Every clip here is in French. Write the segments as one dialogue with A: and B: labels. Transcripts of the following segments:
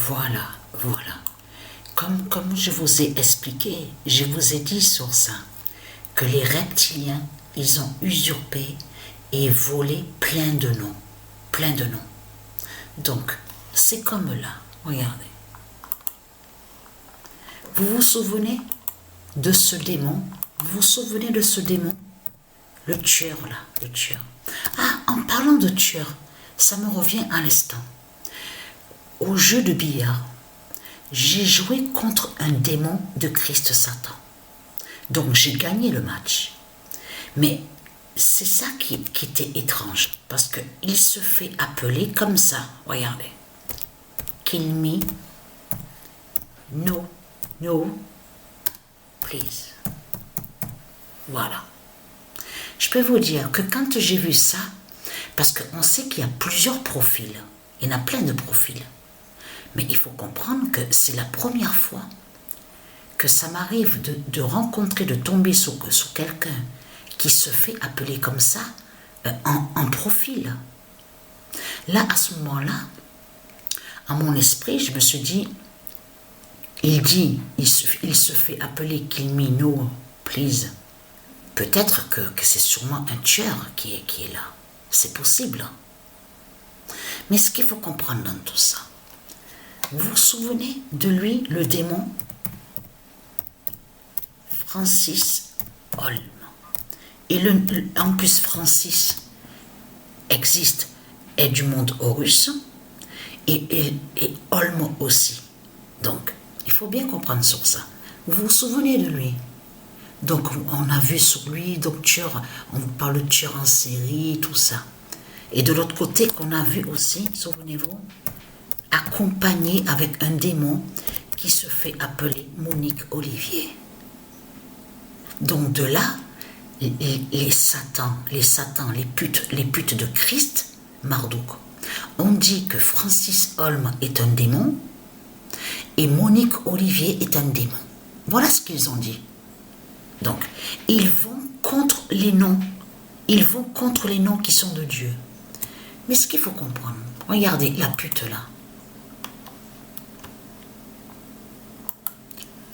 A: Voilà, voilà. Comme je vous ai expliqué, je vous ai dit sur ça, que les reptiliens, ils ont usurpé et volé plein de noms. Plein de noms. Donc, c'est comme là, regardez. Vous vous souvenez de ce démon? Vous vous souvenez de ce démon? Le tueur là, le tueur. Ah, en parlant de tueur, ça me revient à l'instant. Au jeu de billard, j'ai joué contre un démon de Christ Satan. Donc j'ai gagné le match. Mais c'est ça qui était étrange, parce qu'il se fait appeler comme ça, regardez. Kill me, no, please. Voilà. Je peux vous dire que quand j'ai vu ça, parce qu'on sait qu'il y a plusieurs profils, il y en a plein de profils, mais il faut comprendre que c'est la première fois que ça m'arrive de rencontrer, de tomber sur quelqu'un qui se fait appeler comme ça, en profil. Là, à ce moment-là, à mon esprit, je me suis dit, il se fait appeler Kill me, no, please. Peut-être que c'est sûrement un tueur qui est là. C'est possible. Mais ce qu'il faut comprendre dans tout ça, vous vous souvenez de lui, le démon Francis Holm. Et en plus, Francis existe, est du monde Horus, et Holm aussi. Donc, il faut bien comprendre sur ça. Vous vous souvenez de lui? Donc, on a vu sur lui, donc tueur, on parle de tueur en série, tout ça. Et de l'autre côté, on a vu aussi, souvenez-vous, accompagné avec un démon qui se fait appeler Monique Olivier. Donc, de là, les satans, les putes de Christ, Marduk, on dit que Francis Holm est un démon et Monique Olivier est un démon. Voilà ce qu'ils ont dit. Donc, ils vont contre les noms. Ils vont contre les noms qui sont de Dieu. Mais ce qu'il faut comprendre, regardez la pute là.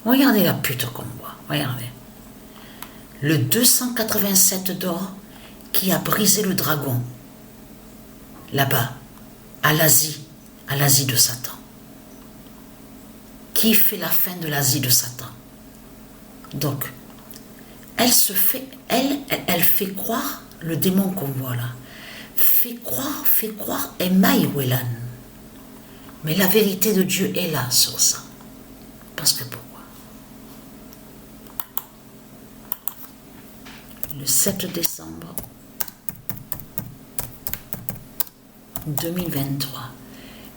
A: Regardez la pute qu'on voit. Regardez. Le 287 d'or qui a brisé le dragon. Là-bas, à l'Asie de Satan. Qui fait la fin de l'Asie de Satan. Donc, elle fait croire, le démon qu'on voit là, fait croire Emmaïwelan. Mais la vérité de Dieu est là sur ça. Parce que pourquoi? Le 7 décembre 2023,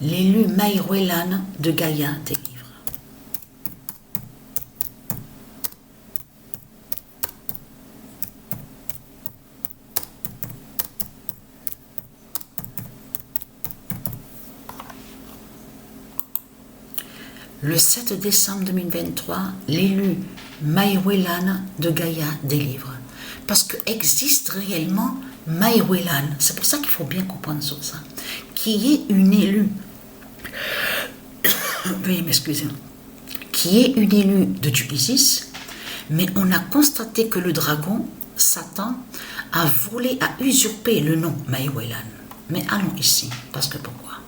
A: l'élu Maïwelan de Gaïa délivre. Le 7 décembre 2023, l'élu Maïwelan de Gaïa délivre. Parce qu'existe réellement Maïwelan, c'est pour ça qu'il faut bien comprendre sur ça, qui est une élue, veuillez m'excuser, qui est une élue de Dieu Isis, mais on a constaté que le dragon, Satan, a volé, a usurpé le nom Maïwelan. Mais allons ici, parce que pourquoi?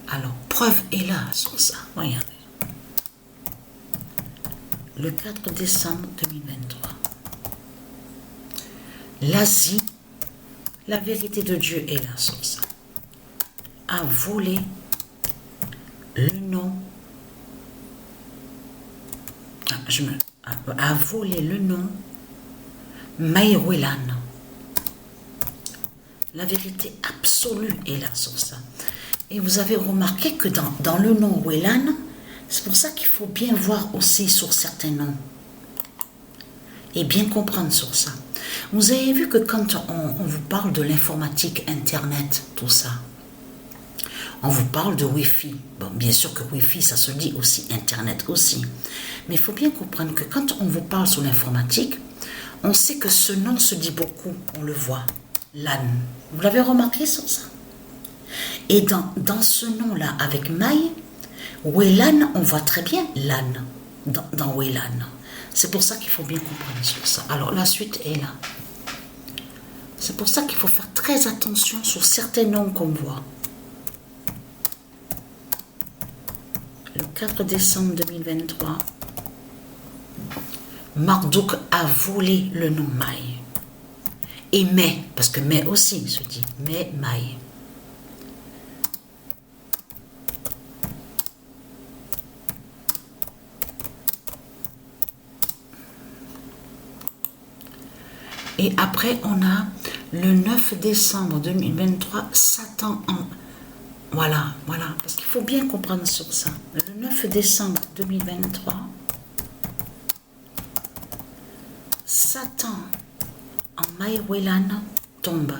A: Alors, preuve est là sur ça. Regardez. Le 4 décembre 2023. L'Asie, la vérité de Dieu est là sur ça. A volé le nom. A volé le nom Maïwelan. La vérité absolue est là sur ça. Et vous avez remarqué que dans le nom Welan, c'est pour ça qu'il faut bien voir aussi sur certains noms. Et bien comprendre sur ça. Vous avez vu que quand on vous parle de l'informatique, Internet, tout ça, on vous parle de Wi-Fi. Bon, bien sûr que Wi-Fi, ça se dit aussi Internet aussi. Mais il faut bien comprendre que quand on vous parle sur l'informatique, on sait que ce nom se dit beaucoup, on le voit. LAN. Vous l'avez remarqué sur ça? Et dans ce nom-là, avec Maï, Welan, on voit très bien l'âne dans Welan. C'est pour ça qu'il faut bien comprendre sur ça. Alors la suite est là. C'est pour ça qu'il faut faire très attention sur certains noms qu'on voit. Le 4 décembre 2023, Marduk a volé le nom Maï. Et Mai, parce que Mai aussi se dit, Mai, Maï. Et après, on a le 9 décembre 2023, Satan en... Voilà, parce qu'il faut bien comprendre sur ça. Le 9 décembre 2023, Satan en Maïwelan tombe.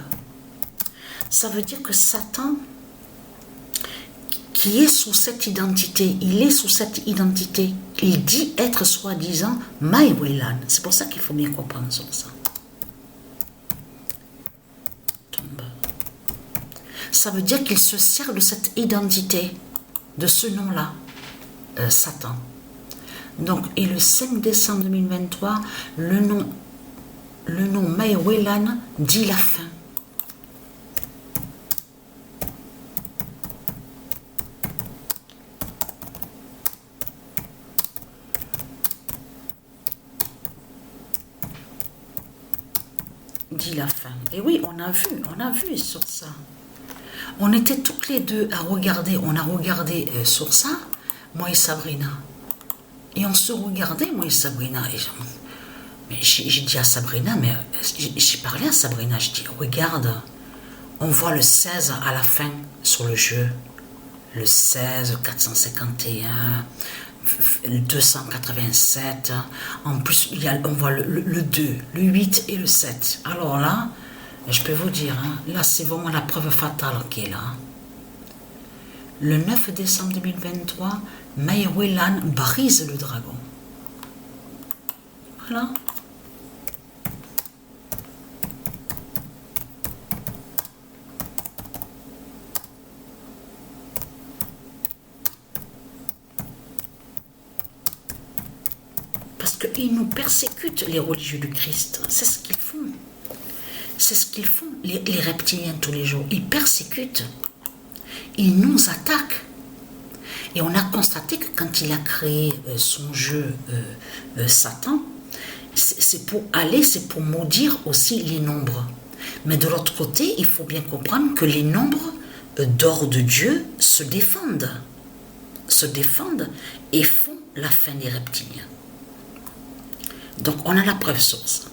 A: Ça veut dire que Satan, qui est sous cette identité, il est sous cette identité, il dit être soi-disant Maïwelan. C'est pour ça qu'il faut bien comprendre sur ça. Ça veut dire qu'il se sert de cette identité, de ce nom-là, Satan. Donc, et le 5 décembre 2023, le nom Maïwelan dit la fin. Dit la fin. Et oui, on a vu sur ça. On était toutes les deux à regarder, on a regardé sur ça, moi et Sabrina. Et on se regardait, moi et Sabrina. Mais j'ai dit à Sabrina, mais j'ai parlé à Sabrina, je dis, regarde, on voit le 16 à la fin sur le jeu. Le 16, 451, le 287. En plus, on voit le 2, le 8 et le 7. Alors là, je peux vous dire, là c'est vraiment la preuve fatale qui est là. Le 9 décembre 2023, Maïwelan brise le dragon. Voilà. Parce qu'ils nous persécutent, les religieux du Christ. C'est ce qu'ils font. C'est ce qu'ils font, les reptiliens, tous les jours. Ils persécutent. Ils nous attaquent. Et on a constaté que quand il a créé son jeu Satan, c'est pour maudire aussi les nombres. Mais de l'autre côté, il faut bien comprendre que les nombres d'or de Dieu se défendent et font la fin des reptiliens. Donc on a la preuve sur ça.